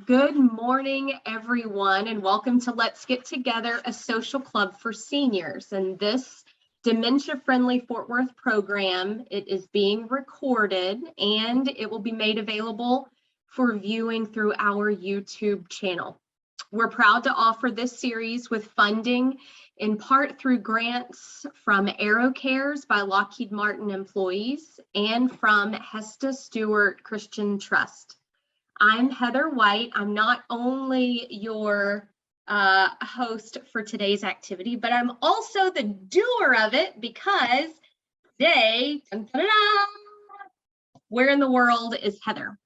Good morning, everyone, and welcome to Let's Get Together, a social club for seniors. And this Dementia Friendly Fort Worth program, it is being recorded and it will be made available for viewing through our YouTube channel. We're proud to offer this series with funding in part through grants from AeroCares by Lockheed Martin employees and from Hesta Stewart Christian Trust. I'm Heather White. I'm not only your host for today's activity, but I'm also the doer of it because today, where in the world is Heather?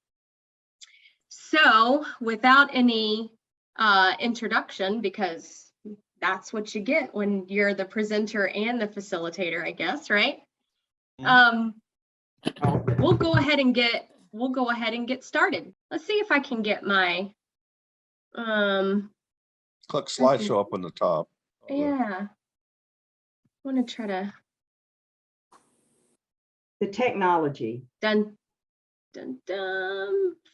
So without any introduction, because that's what you get when you're the presenter and the facilitator, I guess, right? We'll go ahead and get started. Let's see if I can get my click slideshow up on the top. Yeah, I want to try to the technology dun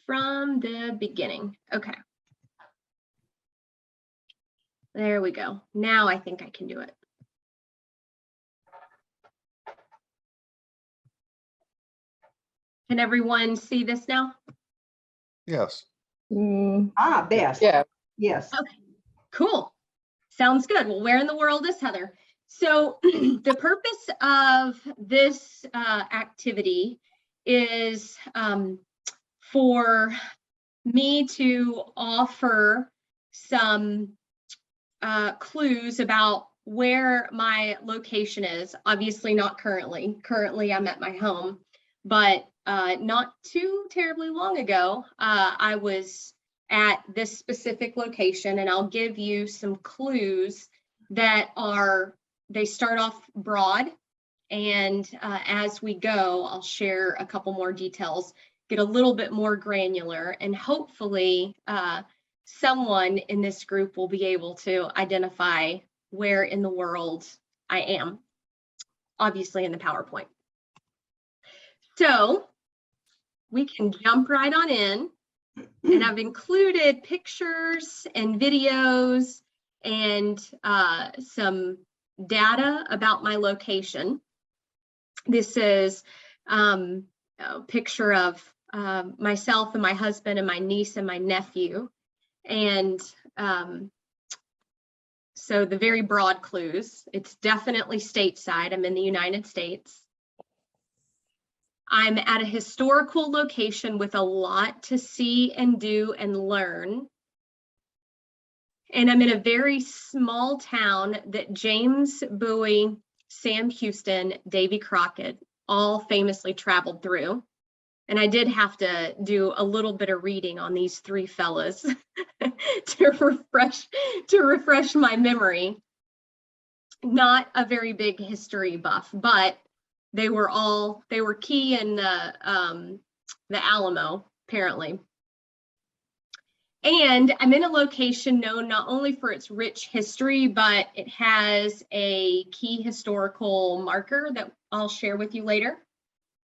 from the beginning. Okay, there we go. Now I think I can do it. Can everyone see this now? Yes. Best. Yeah. Yes. Okay, cool. Sounds good. Well, where in the world is Heather? So the purpose of this activity is for me to offer some clues about where my location is. Obviously not currently. Currently I'm at my home, but not too terribly long ago, I was at this specific location, and I'll give you some clues that they start off broad, and as we go, I'll share a couple more details, get a little bit more granular, and hopefully someone in this group will be able to identify where in the world I am, obviously in the PowerPoint. So we can jump right on in, and I've included pictures and videos and some data about my location. This is a picture of myself and my husband and my niece and my nephew. And so the very broad clues, it's definitely stateside. I'm in the United States. I'm at a historical location with a lot to see and do and learn. And I'm in a very small town that James Bowie, Sam Houston, Davy Crockett all famously traveled through. And I did have to do a little bit of reading on these three fellas to refresh my memory. Not a very big history buff, but they were key in the Alamo, apparently. And I'm in a location known not only for its rich history, but it has a key historical marker that I'll share with you later.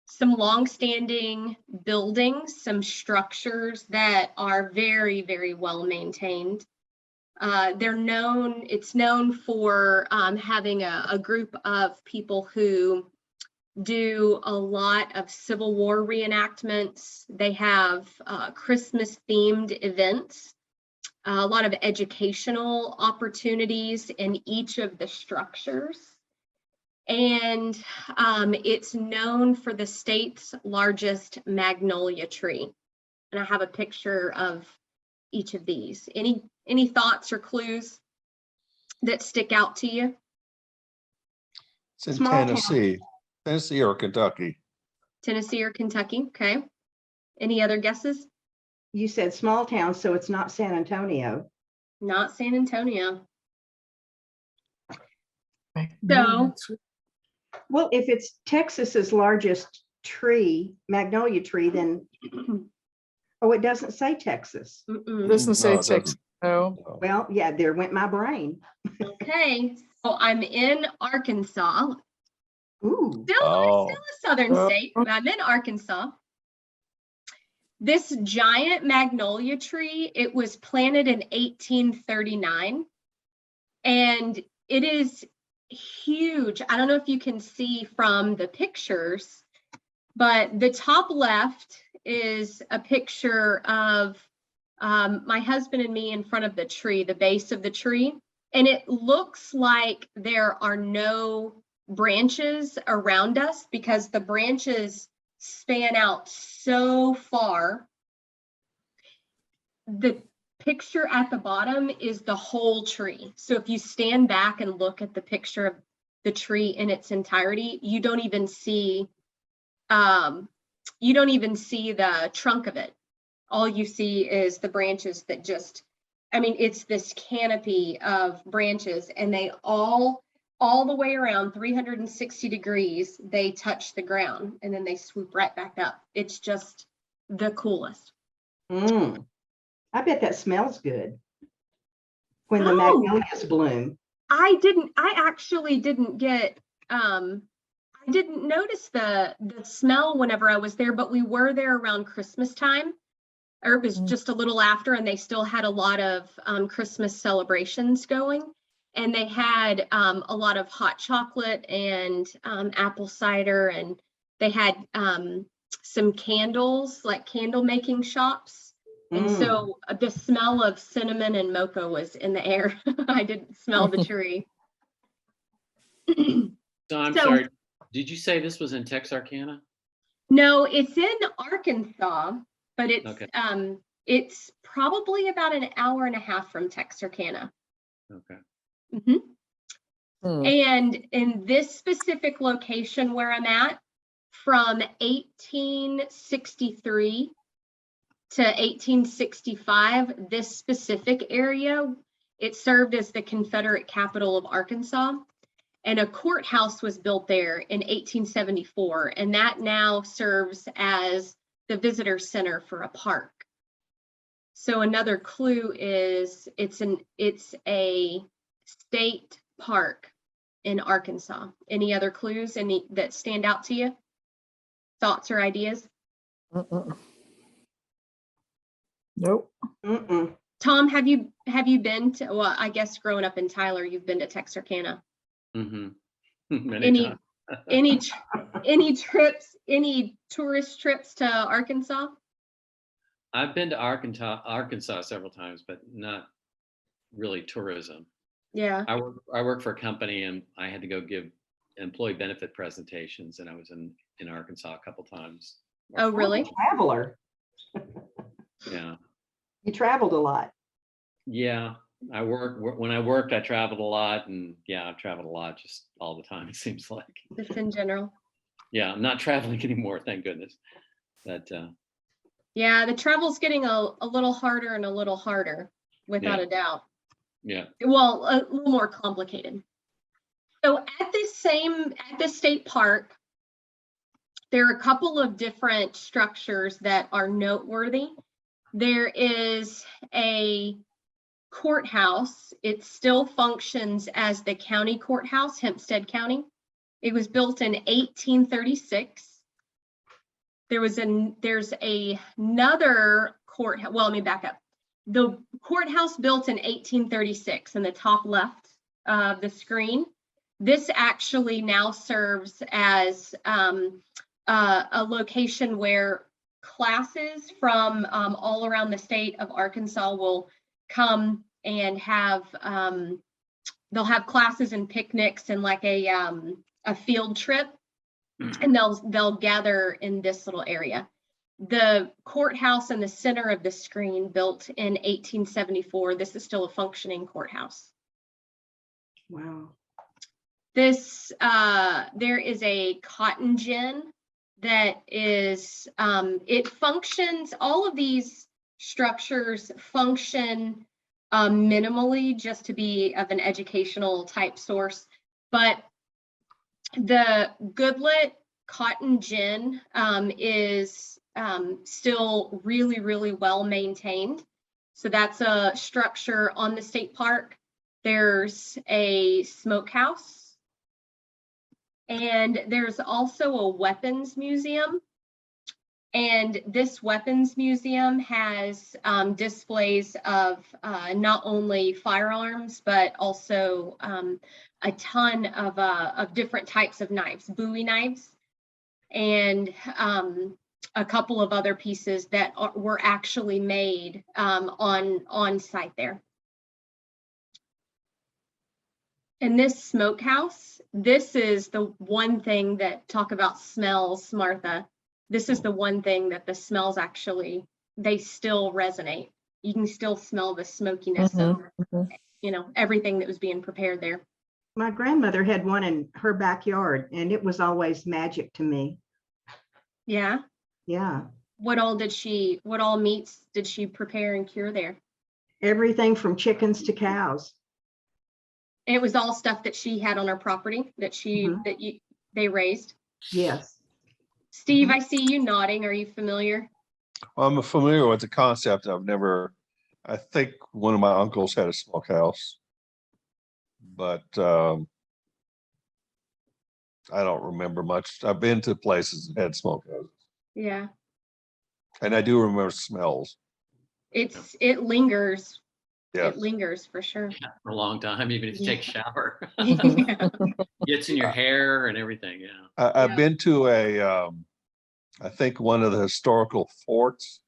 Some long-standing buildings, some structures that are very, very well maintained. It's known for having a group of people who do a lot of Civil War reenactments. They have Christmas themed events, a lot of educational opportunities in each of the structures. And it's known for the state's largest magnolia tree. And I have a picture of each of these. Any thoughts or clues that stick out to you? It's in Small Tennessee. Tennessee or Kentucky. Tennessee or Kentucky, okay. Any other guesses? You said small town, so it's not San Antonio. Not San Antonio. So, well, if it's Texas's largest tree, magnolia tree, then it doesn't say Texas. It doesn't say it Texas. No. Well, yeah, there went my brain. Okay, so I'm in Arkansas. Ooh. Still a southern state, but I'm in Arkansas. This giant magnolia tree, it was planted in 1839, and it is huge. I don't know if you can see from the pictures, but the top left is a picture of my husband and me in front of the tree, the base of the tree. And it looks like there are no branches around us because the branches span out so far. The picture at the bottom is the whole tree. So if you stand back and look at the picture of the tree in its entirety, you don't even see the trunk of it. All you see is the branches that just, I mean, it's this canopy of branches, and they all the way around 360 degrees, they touch the ground and then they swoop right back up. It's just the coolest. Mm. I bet that smells good when the Oh. magnolias bloom. I actually didn't get, I didn't notice the smell whenever I was there, but we were there around Christmas time, or it was just a little after, and they still had a lot of Christmas celebrations going. And they had a lot of hot chocolate and apple cider, and they had some candles, like candle making shops. And so the smell of cinnamon and mocha was in the air. I didn't smell the tree. So I'm sorry, did you say this was in Texarkana? No, it's in Arkansas, but it's Okay. It's probably about an hour and a half from Texarkana. Okay. And in this specific location where I'm at, from 1863 to 1865, this specific area, it served as the Confederate capital of Arkansas. And a courthouse was built there in 1874, and that now serves as the visitor center for a park. So another clue is it's a state park in Arkansas. Any other clues that stand out to you? Thoughts or ideas? Nope. Tom, have you been to, well, I guess growing up in Tyler, you've been to Texarkana. Many times. any tourist trips to Arkansas? I've been to Arkansas several times, but not really tourism. Yeah. I work for a company, and I had to go give employee benefit presentations, and I was in Arkansas a couple times. Oh, really? Traveler. Yeah. You traveled a lot. Yeah. When I worked, I traveled a lot, and yeah, I've traveled a lot just all the time, it seems like. Just in general. Yeah, I'm not traveling anymore, thank goodness. But yeah, the travel's getting a little harder and a little harder, without a doubt. Yeah. Well, a little more complicated. So at this state park, there are a couple of different structures that are noteworthy. There is a courthouse. It still functions as the county courthouse, Hempstead County. It was built in 1836. There's another courthouse. Well, let me back up. The courthouse built in 1836 in the top left of the screen. This actually now serves as a location where classes from all around the state of Arkansas will come and have, they'll have classes and picnics and like a field trip, and they'll gather in this little area. The courthouse in the center of the screen, built in 1874. This is still a functioning courthouse. Wow. This, there is a cotton gin that is, it functions, all of these structures function minimally just to be of an educational type source, but the Goodlet cotton gin is still really, really well maintained. So that's a structure on the state park. There's a smokehouse, and there's also a weapons museum. And this weapons museum has displays of not only firearms, but also a ton of different types of knives, Bowie knives, and a couple of other pieces that were actually made on site there. And this smokehouse, this is the one thing that, talk about smells, Martha. This is the one thing that the smells actually, they still resonate. You can still smell the smokiness of, everything that was being prepared there. My grandmother had one in her backyard, and it was always magic to me. Yeah. Yeah. What all meats did she prepare and cure there? Everything from chickens to cows. It was all stuff that she had on her property that they raised. Yes. Steve, I see you nodding. Are you familiar? I'm familiar with the concept. I think one of my uncles had a smokehouse, but I don't remember much. I've been to places that had smokehouses. Yeah. And I do remember smells. It lingers. Yes. It lingers for sure. For a long time, even if you take a shower. Yeah. Gets in your hair and everything, yeah. I've been to I think one of the historical forts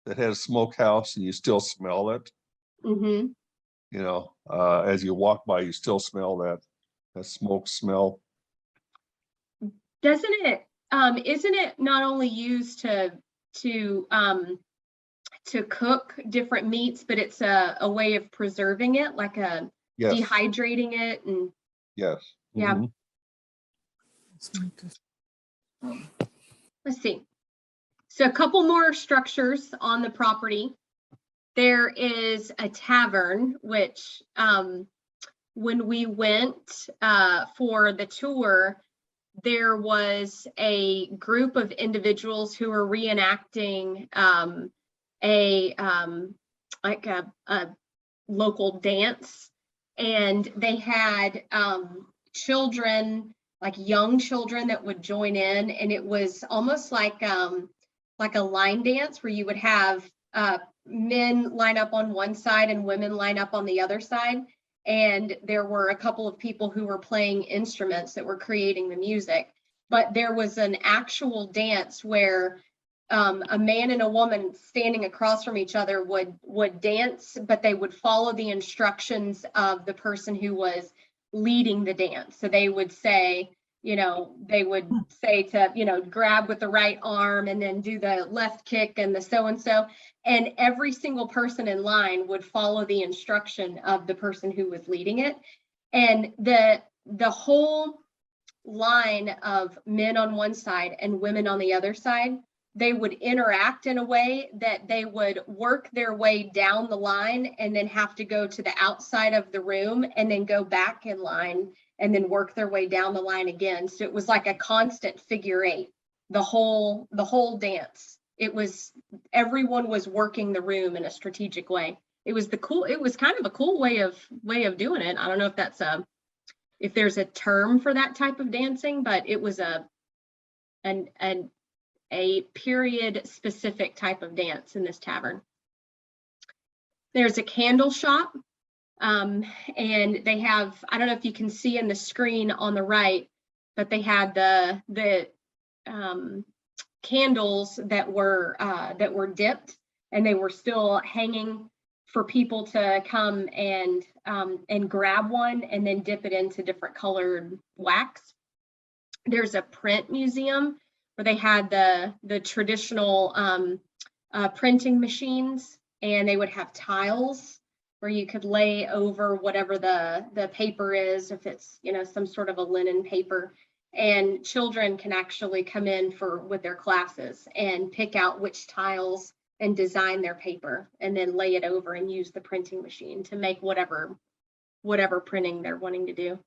that has a smokehouse, and you still smell it. Mm-hmm. As you walk by, you still smell that smoke smell. Isn't it not only used to cook different meats, but it's a way of preserving it, like Yes. dehydrating it, and Yes. yeah. Mhm. Let's see. So a couple more structures on the property. There is a tavern, which when we went for the tour, there was a group of individuals who were reenacting a local dance, and they had children, like young children, that would join in, and it was almost like a line dance where you would have men line up on one side and women line up on the other side. And there were a couple of people who were playing instruments that were creating the music. But there was an actual dance where a man and a woman standing across from each other would dance, but they would follow the instructions of the person who was leading the dance. So they would say, to, grab with the right arm and then do the left kick and the so-and-so. And every single person in line would follow the instruction of the person who was leading it. And the whole line of men on one side and women on the other side, they would interact in a way that they would work their way down the line and then have to go to the outside of the room and then go back in line and then work their way down the line again. So it was like a constant figure eight, the whole dance. Everyone was working the room in a strategic way. It was kind of a cool way of doing it. I don't know if there's a term for that type of dancing, but it was a period specific type of dance in this tavern. There's a candle shop, and they have, I don't know if you can see in the screen on the right, but they had the candles that were dipped, and they were still hanging for people to come and grab one and then dip it into different colored wax. There's a print museum where they had the traditional printing machines, and they would have tiles where you could lay over whatever the paper is, if it's some sort of a linen paper, and children can actually come in with their classes and pick out which tiles and design their paper and then lay it over and use the printing machine to make whatever printing they're wanting to do.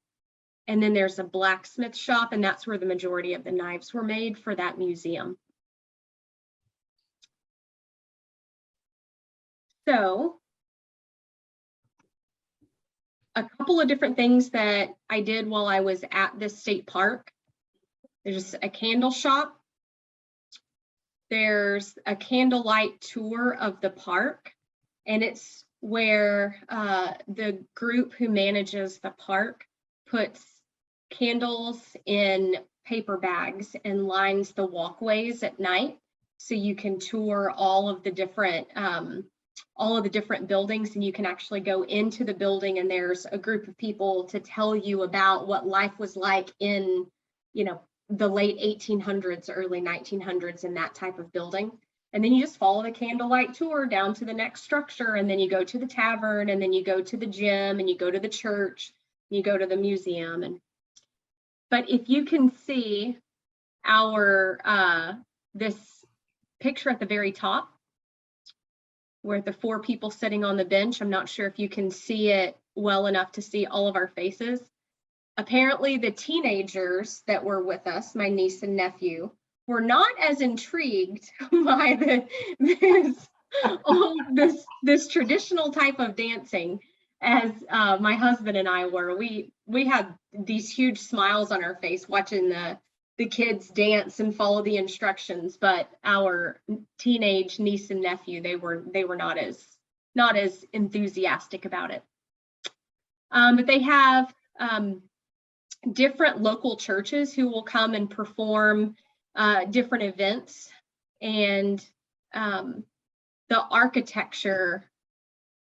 And then there's a blacksmith shop, and that's where the majority of the knives were made for that museum. So a couple of different things that I did while I was at this state park. There's a candle shop. there's a candlelight tour of the park, and it's where the group who manages the park puts candles in paper bags and lines the walkways at night, so you can tour all of the different buildings, and you can actually go into the building, and there's a group of people to tell you about what life was like in, you know, the late 1800s, early 1900s in that type of building. And then you just follow the candlelight tour down to the next structure, and then you go to the tavern, and then you go to the gym, and you go to the church, and you go to the museum. But if you can see our this picture at the very top, where the 4 people sitting on the bench, I'm not sure if you can see it well enough to see all of our faces. Apparently the teenagers that were with us, my niece and nephew, were not as intrigued by this traditional type of dancing as my husband and I were. We had these huge smiles on our face watching the kids dance and follow the instructions, but our teenage niece and nephew, they were not as enthusiastic about it. But they have different local churches who will come and perform different events, and the architecture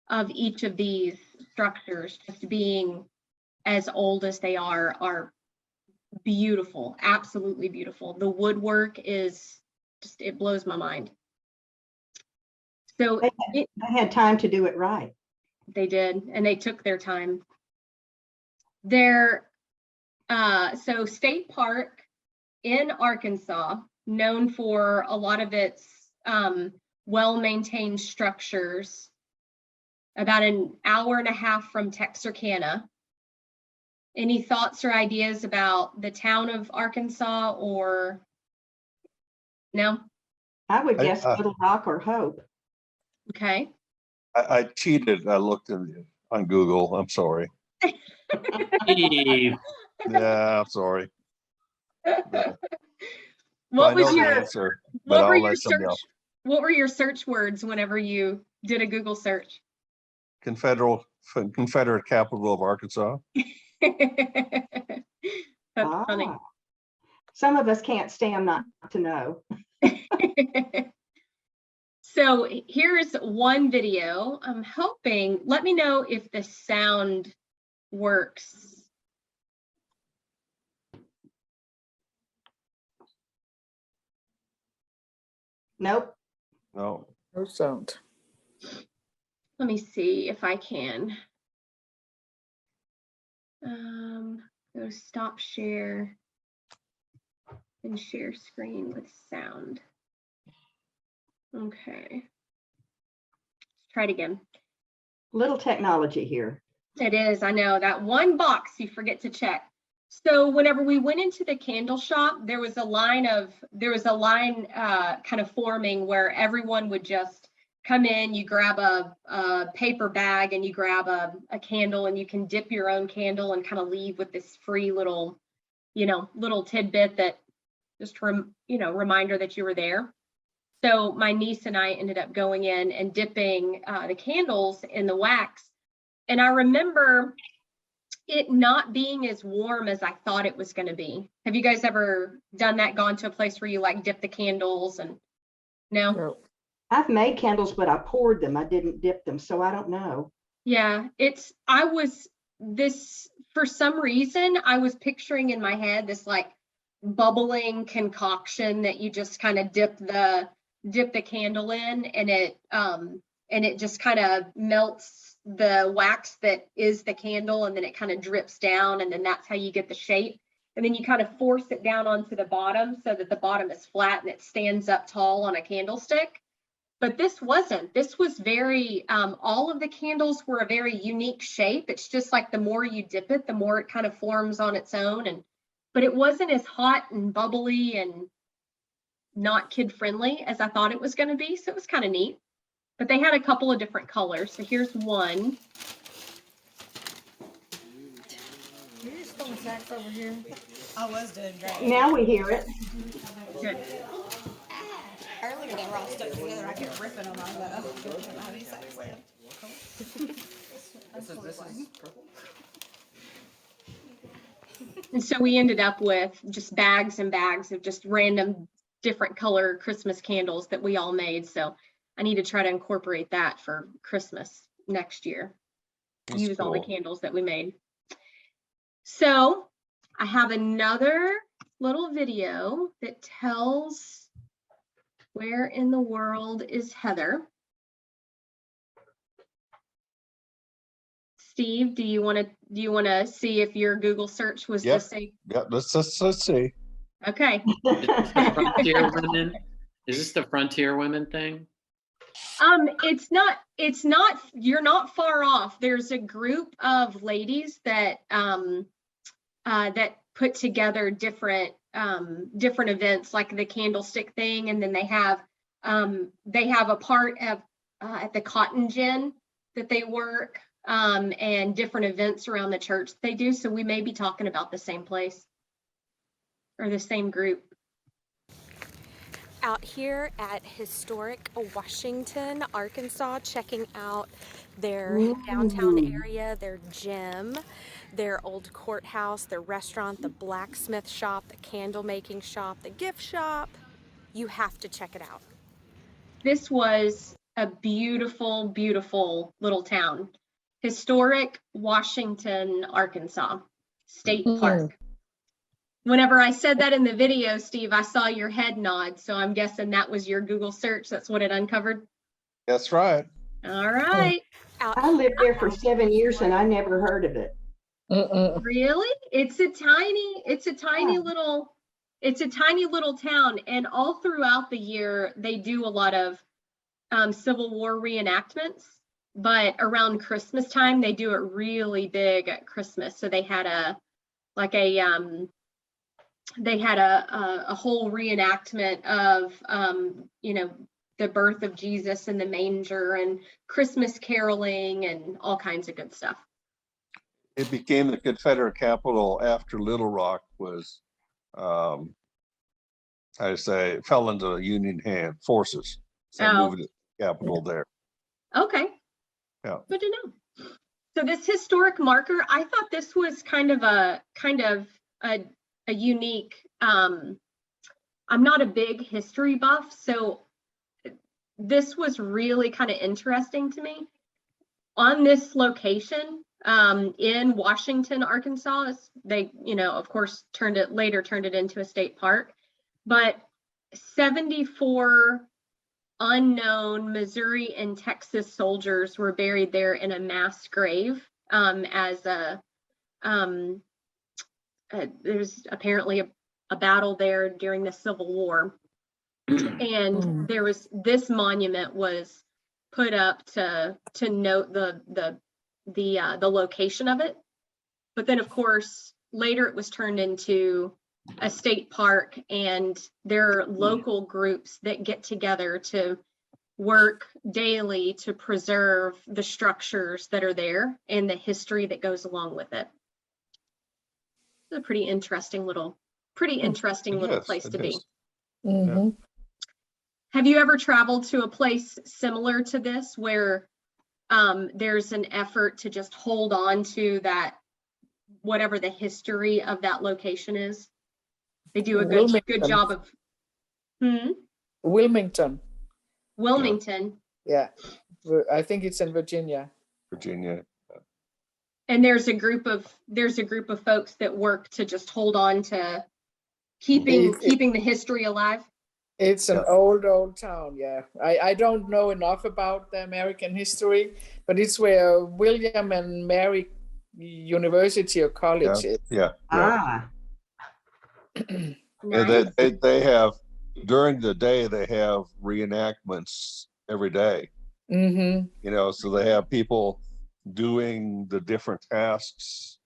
of each of these structures, just being as old as they are beautiful, absolutely beautiful. The woodwork is just, it blows my mind. So They had time to do it right. they did, and they took their time. So State Park in Arkansas, known for a lot of its well-maintained structures, about an hour and a half from Texarkana. Any thoughts or ideas about the town of Arkansas, or no? I would I- guess Little Rock or Hope. Okay. I cheated. I looked on Google. I'm sorry. Steve, Yeah, I'm sorry. What I know was the your answer, but what were I'll your let somebody search else. what were your search words whenever you did a Google search? Confederate capital of Arkansas. That's funny. Some of us can't stand not to know. So here's one video. I'm hoping, let me know if the sound works. Nope. No. No sound. Let me see if I can. Go stop share and share screen with sound. Okay. Let's try it again. Little technology here. It is, I know, that one box you forget to check. So whenever we went into the candle shop, there was a line kind of forming where everyone would just come in, you grab a paper bag and you grab a candle, and you can dip your own candle and kind of leave with this free little tidbit that just reminder that you were there. So my niece and I ended up going in and dipping the candles in the wax. And I remember it not being as warm as I thought it was going to be. Have you guys ever done that, gone to a place where you like dip the candles and no? No. I've made candles, but I poured them. I didn't dip them, so I don't know. Yeah, for some reason, I was picturing in my head this like bubbling concoction that you just kind of dip the candle in, and it just kind of melts the wax that is the candle, and then it kind of drips down, and then that's how you get the shape. And then you kind of force it down onto the bottom so that the bottom is flat and it stands up tall on a candlestick. But this wasn't. This was very, all of the candles were a very unique shape. It's just like the more you dip it, the more it kind of forms on its own. But it wasn't as hot and bubbly and not kid-friendly as I thought it was going to be. So it was kind of neat. But they had a couple of different colors. So here's one. You just throwing sacks over here. I was doing great. Now we hear it. Good. Earlier they were all stuck together. I kept ripping them. I was like, oh, I don't have any sacks left. And so we ended up with just bags and bags of just random different color Christmas candles that we all made. So I need to try to incorporate that for Christmas next year. That's Use all the cool. candles that we made. So I have another little video that tells where in the world is Heather. Steve, do you want to see if your Google search was the Yep. same? Yeah, let's see. Okay. The Frontier Women. Is this the Frontier Women thing? It's not, you're not far off. There's a group of ladies that that put together different events, like the candlestick thing, and then they have a part of at the cotton gin that they work, and different events around the church they do. So we may be talking about the same place or the same group. Out here at historic Washington, Arkansas, checking out their downtown area, their gym, their old courthouse, their restaurant, the blacksmith shop, the candle making shop, the gift shop. You have to check it out. This was a beautiful, beautiful little town. Historic Washington, Arkansas State Park. Whenever I said that in the video, Steve, I saw your head nod. So I'm guessing that was your Google search. That's what it uncovered. That's right. All right. I lived there for 7 years and I never heard of it. Really? It's a tiny little town. And all throughout the year, they do a lot of Civil War reenactments. But around Christmas time, they do it really big at Christmas. So they had a whole reenactment of the birth of Jesus in the manger and Christmas caroling and all kinds of good stuff. It became the Confederate capital after Little Rock was, fell into Union forces. So they moved the capital there. Okay. Yeah. Good to know. So this historic marker, I thought this was kind of a unique, I'm not a big history buff, so this was really kind of interesting to me. On this location in Washington, Arkansas, they, of course, turned it into a state park, but 74 unknown Missouri and Texas soldiers were buried there in a mass grave there's apparently a battle there during the Civil War. And there was this monument was put up to note the location of it. But then, of course, later it was turned into a state park, and there are local groups that get together to work daily to preserve the structures that are there and the history that goes along with it. It's a pretty interesting little place to be. Mm-hmm. Have you ever traveled to a place similar to this where there's an effort to just hold on to that, whatever the history of that location is? They do a good job of. Wilmington. Wilmington. Yeah, I think it's in Virginia. And there's a group of folks that work to just hold on to keeping the history alive. It's an old town. Yeah, I don't know enough about the American history, but it's where William and Mary University or College is. Nice. They have, during the day, they have reenactments every day. So they have people doing the different tasks.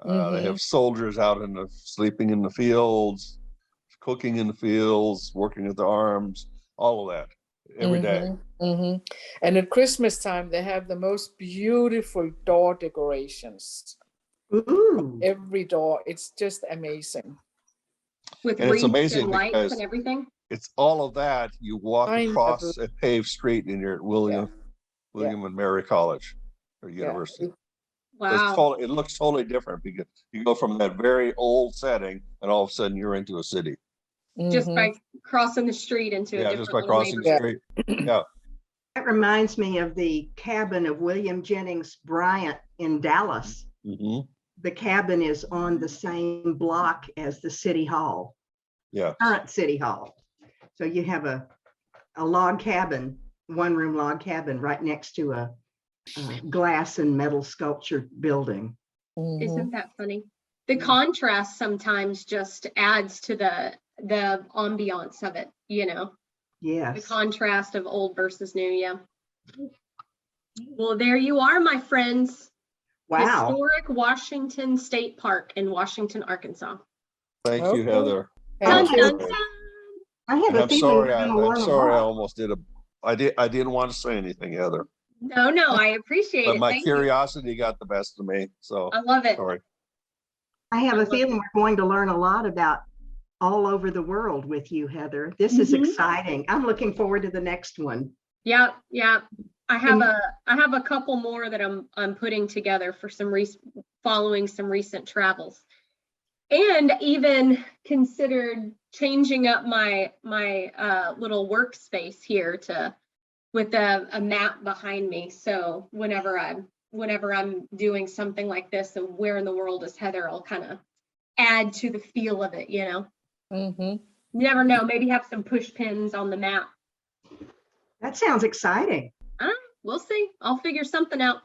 They have soldiers out sleeping in the fields, cooking in the fields, working at the arms, all of that every day. And at Christmas time, they have the most beautiful door decorations. Every door, it's just amazing. With And it's wreaths amazing and lights because and everything. it's all of that. You walk I across never- a paved street and you're at William and Mary College or University. it- Wow. It looks totally different because you go from that very old setting and all of a sudden you're into a city. Just mhm. by crossing the street into a Yeah, different just by little crossing the neighborhood. street. Yeah. That reminds me of the cabin of William Jennings Bryant in Dallas. Mhm. The cabin is on the same block as the city hall, Yeah. current city hall. So you have a log cabin, one room log cabin right next to a glass and metal sculptured building. Mhm. Isn't that funny? The contrast sometimes just adds to the ambiance of it, you know, the Yes. contrast of old versus new. Yeah. Well, there you are, my friends. Wow. Historic Washington State Park in Washington, Arkansas. Thank you, Okay. Heather. Dun, Thank dun, you. dun. I have And a I'm feeling sorry. we're going to I'm learn a sorry. I lot. almost did I didn't want to say anything, Heather, No, I appreciate but it. my Thank you. curiosity got the best of me. So I love it. sorry. I have I a love feeling we're going to learn a lot about all over the world with you, Heather. This is Mhm. exciting. I'm looking forward to the next one. Yeah. I And- have a couple more that I'm putting together for following some recent travels, and even considered changing up my little workspace here with a map behind me. So whenever I'm doing something like this, and where in the world is Heather, I'll kind of add to the feel of it. You know, Mhm. you never know. Maybe have some push pins on the map. That sounds exciting. We'll see. I'll figure something out.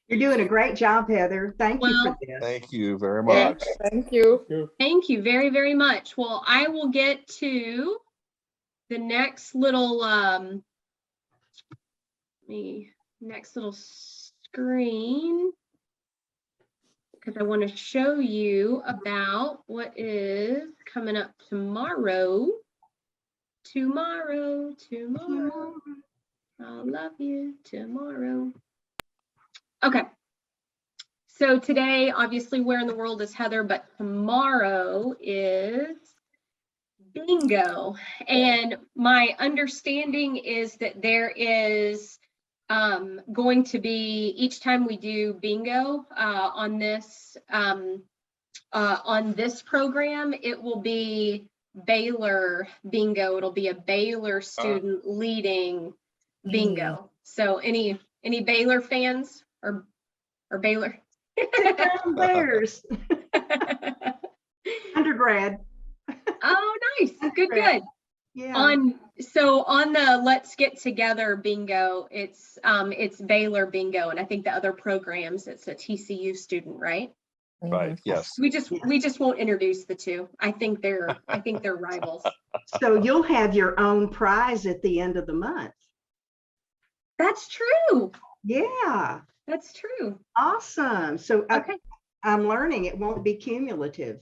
You're doing a great job, Heather. Thank you Well, for this. Thank you very Yeah, much. thank you. Thank you very, very much. Well, I will get to the next little screen, because I want to show you about what is coming up tomorrow. Tomorrow. I'll love you tomorrow. Okay. So today, obviously, where in the world is Heather? But tomorrow is bingo. And my understanding is that there is going to be, each time we do bingo on this program, it will be Baylor bingo. It'll be a Baylor student leading bingo. So any Baylor fans or Baylor? Bears, undergrad. Oh, nice. Good. Yeah. On the Let's Get Together bingo, it's Baylor bingo, and I think the other programs, it's a TCU student, right? Right. Yes. We just won't introduce the two. I think they're rivals. So you'll have your own prize at the end of the month. That's true. Yeah. That's true. Awesome. So Okay. I'm learning it won't be cumulative.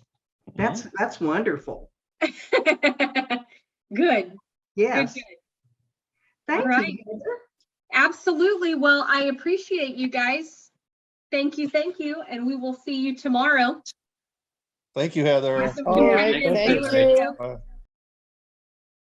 That's wonderful. Good. Yes. Good. Thank All right. you, Heather. Absolutely. Well, I appreciate you guys. Thank you. And we will see you tomorrow. Thank you, Heather. Yes, All right, Yeah. thank Thank you. you. Bye.